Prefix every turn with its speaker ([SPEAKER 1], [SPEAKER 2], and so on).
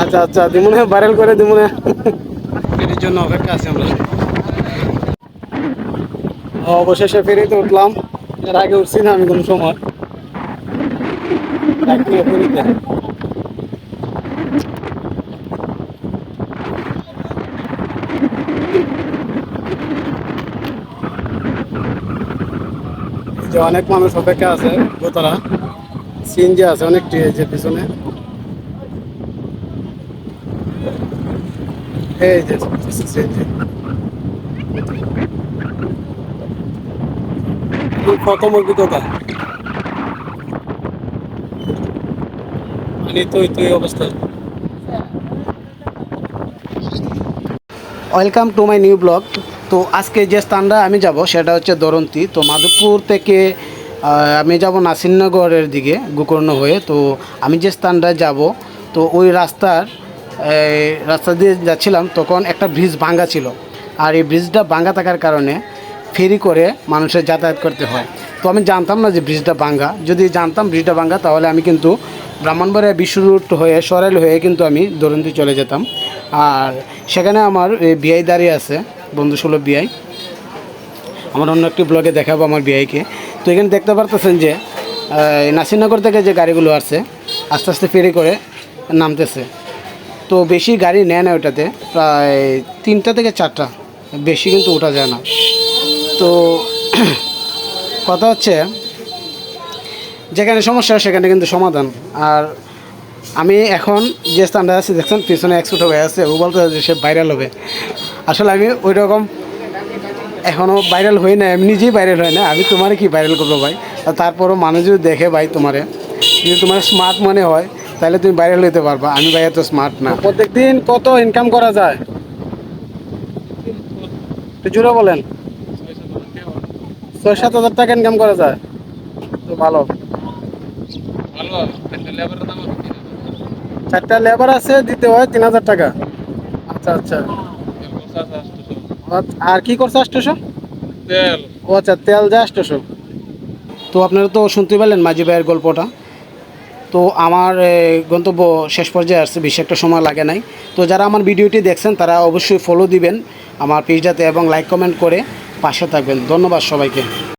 [SPEAKER 1] আচ্ছা আচ্ছা, দিমুনে ভাইরাল করে দিমুনে। ফেরির জন্য অপেক্ষা আছে আমরা। অবশেষে ফেরিতে উঠলাম। এর আগে উঠছি না আমি কোনো সময়। ফেরিতে যে অনেক মানুষ অপেক্ষা আছে, দোতলা সিএনজি আছে অনেকটি, এই যে পিছনে এই যে সিএনজি। প্রথম অভিজ্ঞতা মানে তো এই অবস্থা। Welcome to my new blog. তো আজকে যে স্থানটা আমি যাব সেটা হচ্ছে দরন্তি। তো মাধবপুর থেকে আমি যাব নাসিরনগরের দিকে গোকর্ণ হয়ে। তো আমি যে স্থানটা যাব, তো ওই রাস্তা দিয়ে যাচ্ছিলাম, তখন একটা ব্রিজ ভাঙ্গা ছিল। আর এই ব্রিজটা ভাঙ্গা থাকার কারণে ফেরি করে মানুষের যাতায়াত করতে হয়। তো আমি জানতাম না যে ব্রিজটা ভাঙ্গা। যদি জানতাম ব্রিজটা ভাঙ্গা, তাহলে আমি কিন্তু ব্রাহ্মণবাড়িয়া বিশ্ব রুট হয়ে সরাইল হয়ে কিন্তু আমি দরন্তি চলে যেতাম। আর সেখানে আমার বিআই দাঁড়িয়ে আছে, বন্ধু সুলভ বিআই। আমার অন্য একটি ব্লগে দেখাবো আমার বিআইকে। তো এখানে দেখতে পারতেছেন যে নাসিরনগর থেকে যে গাড়িগুলো আসছে আস্তে আস্তে ফেরি করে নামতেছে। তো বেশি গাড়ি নেয় না ওটাতে, প্রায় 3টা থেকে 4টা, বেশি কিন্তু ওঠা যায় না। তো কথা হচ্ছে, যেখানে সমস্যা সেখানে কিন্তু সমাধান। আর আমি এখন যে স্থানটা আছি দেখছেন, পিছনে 100 হয়ে আছে, ও বলতে যে সে ভাইরাল হবে। আসলে আমি ওই রকম এখনও ভাইরাল হই না, আমি নিজেই ভাইরাল হয় না। আমি তোমার কি ভাইরাল করবো ভাই? আর তারপরও মানুষ যদি দেখে ভাই তোমারে, যদি তোমার স্মার্ট মনে হয়, তাহলে তুমি ভাইরাল হইতে পারবা। আমি ভাই এত স্মার্ট না। প্রত্যেকদিন কত ইনকাম করা যায় একটু জোরে বলেন। 6-7 হাজার টাকা ইনকাম করা যায়, তো ভালো। 4টা লেবার আছে, দিতে হয় 3,000 টাকা। আচ্ছা আচ্ছা। আর কি করছে 800? ও আচ্ছা, তেল যায় 800। তো আপনারা তো শুনতে পেলেন মাঝি ভাইয়ের গল্পটা। তো আমার গন্তব্য শেষ পর্যায়ে আসছে, বেশি একটা সময় লাগে নাই। তো যারা আমার ভিডিওটি দেখছেন তারা অবশ্যই ফলো দিবেন আমার পেজটাতে এবং লাইক কমেন্ট করে পাশে থাকবেন। ধন্যবাদ সবাইকে।